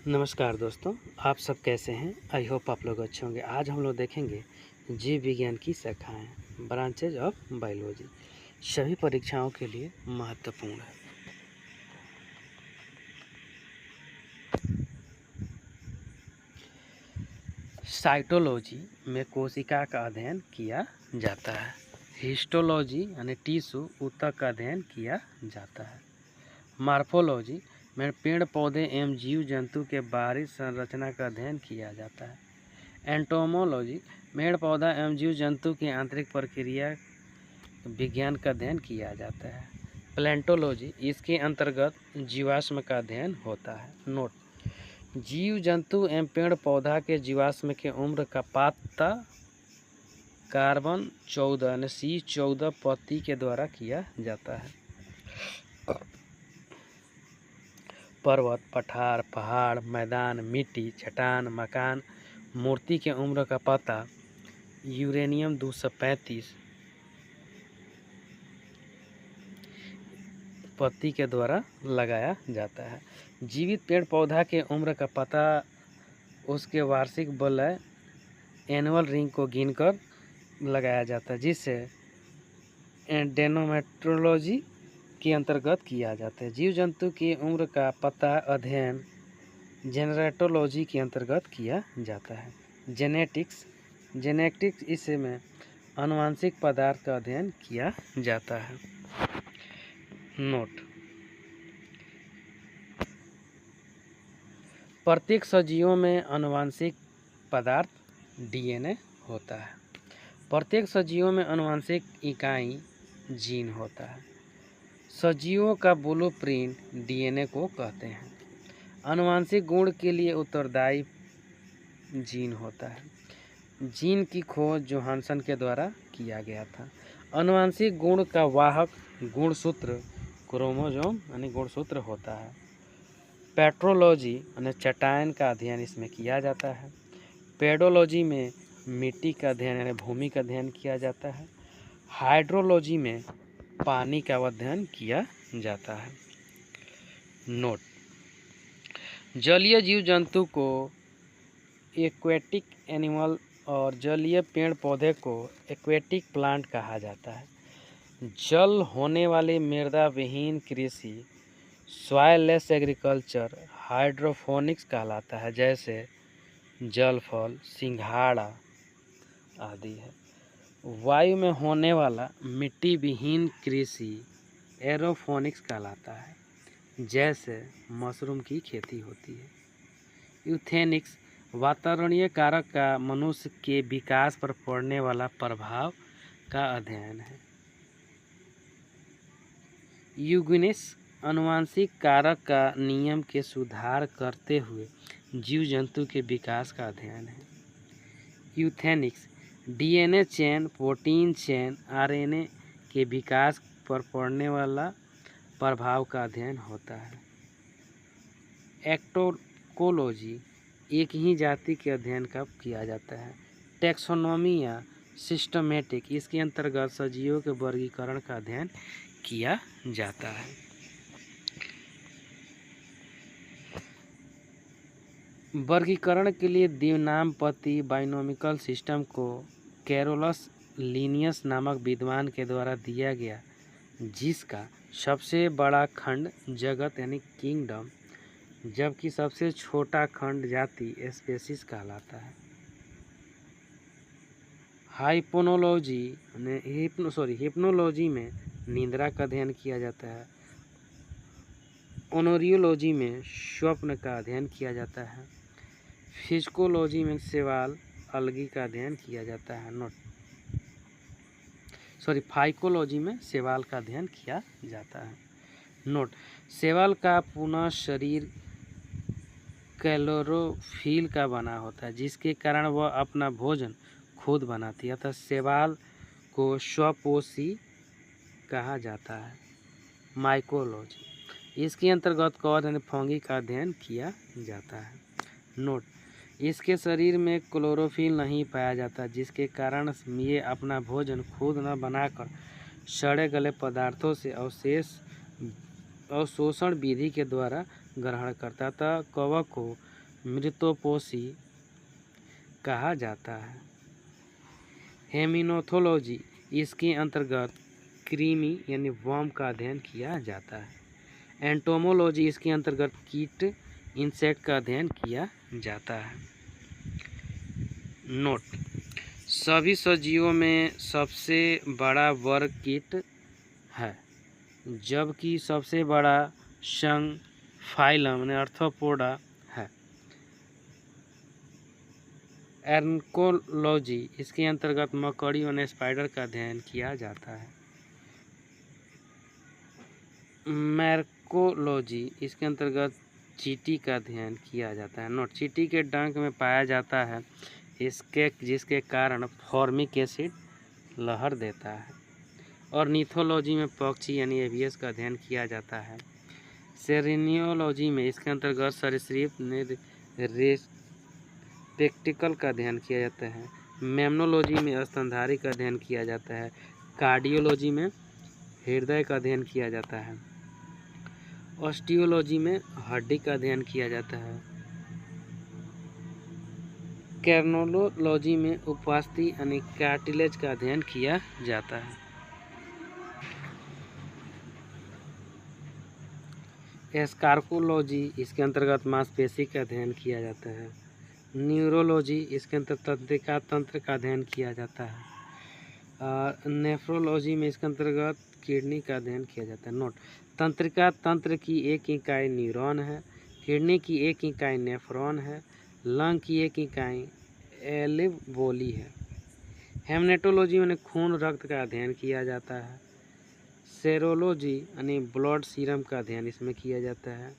नमस्कार दोस्तों, आप सब कैसे हैं। आई होप आप लोग अच्छे होंगे। आज हम लोग देखेंगे जीव विज्ञान की शाखाएं, ब्रांचेज ऑफ बायोलॉजी, सभी परीक्षाओं के लिए महत्वपूर्ण है। साइटोलॉजी में कोशिका का अध्ययन किया जाता है। हिस्टोलॉजी यानी टिश्यू ऊतक का अध्ययन किया जाता है। मॉर्फोलॉजी में पेड़ पौधे एवं जीव जंतु के बाहरी संरचना का अध्ययन किया जाता है। एंटोमोलॉजी पेड़ पौधा एवं जीव जंतु की आंतरिक प्रक्रिया विज्ञान का अध्ययन किया जाता है। प्लेंटोलॉजी इसके अंतर्गत जीवाश्म का अध्ययन होता है। नोट: जीव जंतु एवं पेड़ पौधा के जीवाश्म के उम्र का पता कार्बन 14 यानी C14 पत्ती के द्वारा किया जाता है। पर्वत, पठार, पहाड़, मैदान, मिट्टी, चट्टान, मकान, मूर्ति के उम्र का पता यूरेनियम 235 पत्ती के द्वारा लगाया जाता है। जीवित पेड़ पौधा के उम्र का पता उसके वार्षिक वलय एनुअल रिंग को गिनकर लगाया जाता है, जिससे डेनोमेट्रोलॉजी के अंतर्गत किया जाता है। जीव जंतु की उम्र का पता अध्ययन जेनेटोलॉजी के अंतर्गत किया जाता है। जेनेटिक्स इसमें आनुवंशिक पदार्थ का अध्ययन किया जाता है। नोट: प्रत्येक सजीवों में आनुवंशिक पदार्थ DNA होता है। प्रत्येक सजीवों में आनुवंशिक इकाई जीन होता है। सजीवों का ब्लूप्रिंट DNA को कहते हैं। आनुवंशिक गुण के लिए उत्तरदायी जीन होता है। जीन की खोज जोहानसन के द्वारा किया गया था। आनुवंशिक गुण का वाहक गुणसूत्र क्रोमोसोम यानी गुणसूत्र होता है। पेट्रोलॉजी यानी चट्टान का अध्ययन इसमें किया जाता है। पेडोलॉजी में मिट्टी का अध्ययन यानी भूमि का अध्ययन किया जाता है। हाइड्रोलॉजी में पानी का अध्ययन किया जाता है। नोट: जलीय जीव जंतु को एक्वेटिक एनिमल और जलीय पेड़ पौधे को एक्वेटिक प्लांट कहा जाता है। जल होने वाली मृदा विहीन कृषि सॉइललेस एग्रीकल्चर हाइड्रोपोनिक्स कहलाता है, जैसे जल फल, सिंघाड़ा आदि है। वायु में होने वाला मिट्टी विहीन कृषि एरोपोनिक्स कहलाता है, जैसे मशरूम की खेती होती है। यूथेनिक्स वातावरणीय कारक का मनुष्य के विकास पर पड़ने वाला प्रभाव का अध्ययन है। यूगेनिक्स आनुवंशिक कारक का नियम के सुधार करते हुए जीव जंतु के विकास का अध्ययन है। यूथेनिक्स DNA chain, protein chain, RNA के विकास पर पड़ने वाला प्रभाव का अध्ययन होता है। एक्टोकोलॉजी एक ही जाति के अध्ययन का किया जाता है। टैक्सोनॉमी या सिस्टमेटिक इसके अंतर्गत सजीवों के वर्गीकरण का अध्ययन किया जाता है। वर्गीकरण के लिए द्विनामपति बाइनोमिकल सिस्टम को कैरोलस लिनियस नामक विद्वान के द्वारा दिया गया, जिसका सबसे बड़ा खंड जगत यानी किंगडम, जबकि सबसे छोटा खंड जाति स्पेसीज कहलाता है। हिप्नोलॉजी में निद्रा का अध्ययन किया जाता है। ओनोरियोलॉजी में स्वप्न का अध्ययन किया जाता है। फिजिकोलॉजी में शैवाल अलगी का अध्ययन किया जाता है। फाइकोलॉजी में शैवाल का अध्ययन किया जाता है। नोट: शैवाल का पुनः शरीर क्लोरोफिल का बना होता है, जिसके कारण वह अपना भोजन खुद बनाती है, अतः शैवाल को स्वपोषी कहा जाता है। माइकोलॉजी इसके अंतर्गत कवच यानी फंगी का अध्ययन किया जाता है। नोट: इसके शरीर में क्लोरोफिल नहीं पाया जाता, जिसके कारण ये अपना भोजन खुद न बनाकर सड़े गले पदार्थों से अवशोषण विधि के द्वारा ग्रहण करता, अतः कवक को मृतोपोषी कहा जाता है। हेमिनोथोलॉजी, इसके अंतर्गत कृमि यानी वर्म का अध्ययन किया जाता है। एंटोमोलॉजी, इसके अंतर्गत कीट इंसेक्ट का अध्ययन किया जाता है। नोट: सभी सजीवों में सबसे बड़ा वर्ग कीट है, जबकि सबसे बड़ा संघ फाइलम यानी आर्थ्रोपोडा है। एर्नकोलॉजी, इसके अंतर्गत मकड़ी और स्पाइडर का अध्ययन किया जाता है। मैर्कोलॉजी, इसके अंतर्गत चींटी का अध्ययन किया जाता है। नोट: चींटी के डंक में पाया जाता है जिसके कारण फॉर्मिक एसिड लहर देता है। और नीथोलॉजी में पक्षी यानी एवियस का अध्ययन किया जाता है। सेरेनियोलॉजी में इसके अंतर्गत सरीसृप स्पेक्टिकल का अध्ययन किया जाता है। मेमनोलॉजी में स्तनधारी का अध्ययन किया जाता है। कार्डियोलॉजी में हृदय का अध्ययन किया जाता है। ऑस्टियोलॉजी में हड्डी का अध्ययन किया जाता है। कैर्नोलॉजी में उपास्थि यानी कार्टिलेज का अध्ययन किया जाता है। एस्कार्कोलॉजी, इसके अंतर्गत मांसपेशी का अध्ययन किया जाता है। न्यूरोलॉजी, इसके अंतर्गत तंत्रिका तंत्र का अध्ययन किया जाता है। नेफ्रोलॉजी में इसके अंतर्गत किडनी का अध्ययन किया जाता है। नोट: तंत्रिका तंत्र की एक इकाई न्यूरॉन है, किडनी की एक इकाई नेफ्रॉन है, लंग की एक इकाई एल्वोली है। हेमेटोलॉजी में खून रक्त का अध्ययन किया जाता है। सेरोलॉजी यानी ब्लड सीरम का अध्ययन इसमें किया जाता है।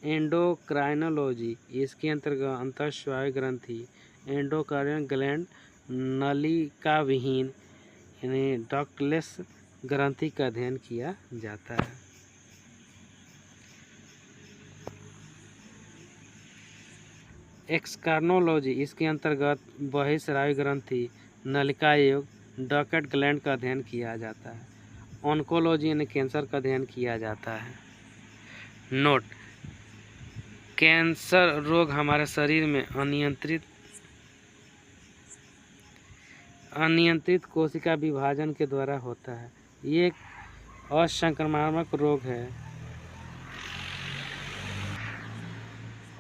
एंडोक्राइनोलॉजी, इसके अंतर्गत अंतःस्रावी ग्रंथि एंडोक्राइन ग्लैंड नलिका विहीन यानी डक्टलेस ग्रंथि का अध्ययन किया जाता है। एक्सकार्नोलॉजी, इसके अंतर्गत बहिस्रावी ग्रंथि नलिका युक्त डक्ट ग्लैंड का अध्ययन किया जाता है। ऑन्कोलॉजी यानी कैंसर का अध्ययन किया जाता है। नोट: कैंसर रोग हमारे शरीर में अनियंत्रित कोशिका विभाजन के द्वारा होता है। ये एक असंक्रामक रोग है।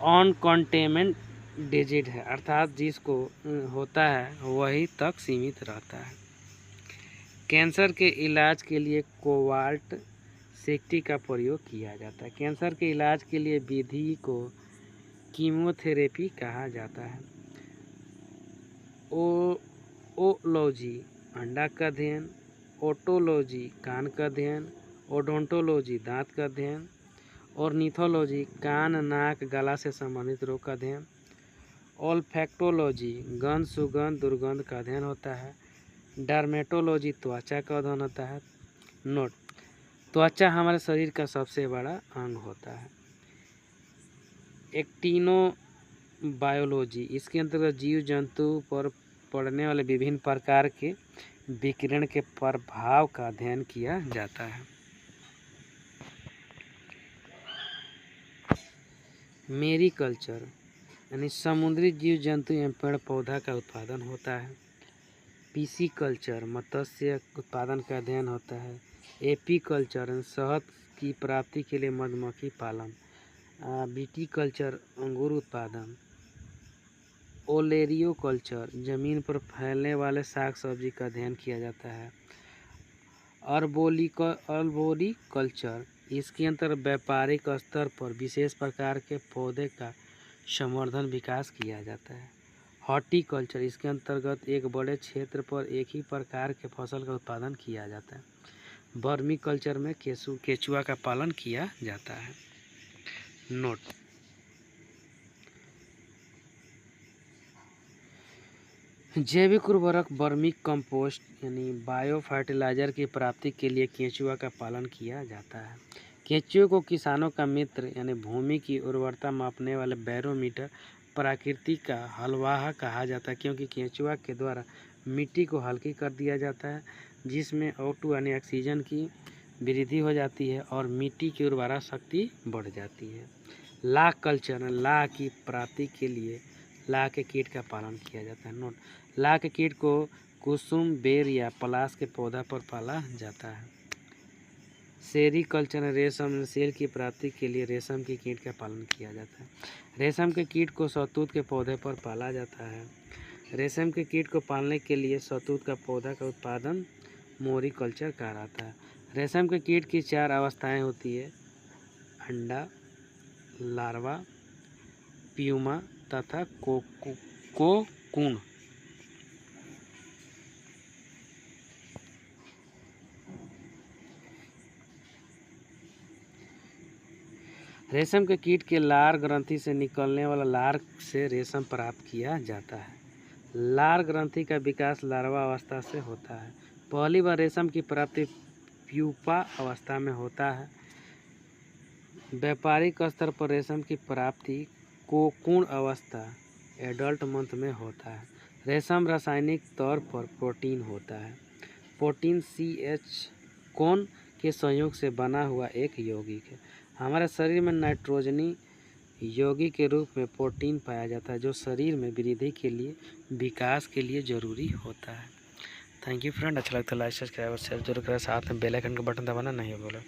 अनकंटेन्ड डिजीज है, अर्थात जिसको होता है वही तक सीमित रहता है। कैंसर के इलाज के लिए कोबाल्ट 60 का प्रयोग किया जाता है। कैंसर के इलाज के लिए विधि को कीमोथेरेपी कहा जाता है। ओलॉजी, अंडा का अध्ययन। ओटोलॉजी, कान का अध्ययन। ओडोंटोलॉजी, दांत का अध्ययन। और नीथोलॉजी, कान नाक गला से संबंधित रोग का अध्ययन। ओल्फैक्टोलॉजी, गंध सुगंध दुर्गंध का अध्ययन होता है। डर्मेटोलॉजी, त्वचा का अध्ययन होता है। नोट: त्वचा हमारे शरीर का सबसे बड़ा अंग होता है। एक्टिनोबायोलॉजी, इसके अंतर्गत जीव जंतु पर पड़ने वाले विभिन्न प्रकार के विकिरण के प्रभाव का अध्ययन किया जाता है। मेरीकल्चर यानी समुद्री जीव जंतु एवं पेड़ पौधा का उत्पादन होता है। पिसीकल्चर, मत्स्य उत्पादन का अध्ययन होता है। एपीकल्चर, शहद की प्राप्ति के लिए मधुमक्खी पालन। विटीकल्चर, अंगूर उत्पादन। ओलेरियोकल्चर, जमीन पर फैलने वाले साग सब्जी का अध्ययन किया जाता है। अर्बोरिकल्चर, इसके अंतर्गत व्यापारिक स्तर पर विशेष प्रकार के पौधे का संवर्धन विकास किया जाता है। हॉर्टिकल्चर, इसके अंतर्गत एक बड़े क्षेत्र पर एक ही प्रकार के फसल का उत्पादन किया जाता है। वर्मी कल्चर में केचुआ का पालन किया जाता है। नोट: जैविक उर्वरक वर्मी कंपोस्ट यानी बायो फर्टिलाइजर की प्राप्ति के लिए केंचुआ का पालन किया जाता है। केंचुए को किसानों का मित्र यानी भूमि की उर्वरता मापने वाले बैरोमीटर प्रकृति का हलवाहा कहा जाता है, क्योंकि केंचुआ के द्वारा मिट्टी को हल्की कर दिया जाता है, जिसमें O2 यानी ऑक्सीजन की वृद्धि हो जाती है और मिट्टी की उर्वरा शक्ति बढ़ जाती है। लाख कल्चर में लाख की प्राप्ति के लिए लाख के कीट का पालन किया जाता है। नोट, लाख के कीट को कुसुम, बेर या पलाश के पौधा पर पाला जाता है। सेरीकल्चर में रेशम सेल की प्राप्ति के लिए रेशम के कीट का पालन किया जाता है। रेशम के कीट को शहतूत के पौधे पर पाला जाता है। रेशम के कीट को पालने के लिए शहतूत का पौधा का उत्पादन मोरिकल्चर कहलाता है। रेशम के कीट की 4 अवस्थाएं होती है: अंडा, लार्वा, प्यूमा तथा कोकून। रेशम के कीट के लार ग्रंथि से निकलने वाला लार से रेशम प्राप्त किया जाता है। लार ग्रंथि का विकास लार्वा अवस्था से होता है। पहली बार रेशम की प्राप्ति प्यूपा अवस्था में होता है। व्यापारिक स्तर पर रेशम की प्राप्ति कोकून अवस्था एडल्ट मंथ में होता है। रेशम रासायनिक तौर पर प्रोटीन होता है। प्रोटीन CH कोण के संयोग से बना हुआ एक यौगिक है। हमारे शरीर में नाइट्रोजनी यौगिक के रूप में प्रोटीन पाया जाता है, जो शरीर में वृद्धि के लिए, विकास के लिए जरूरी होता है। Thank you friend. अच्छा लगता है लाइक, सब्सक्राइब और शेयर जरूर करें। साथ में बेल आइकन का बटन दबाना नहीं भूलें।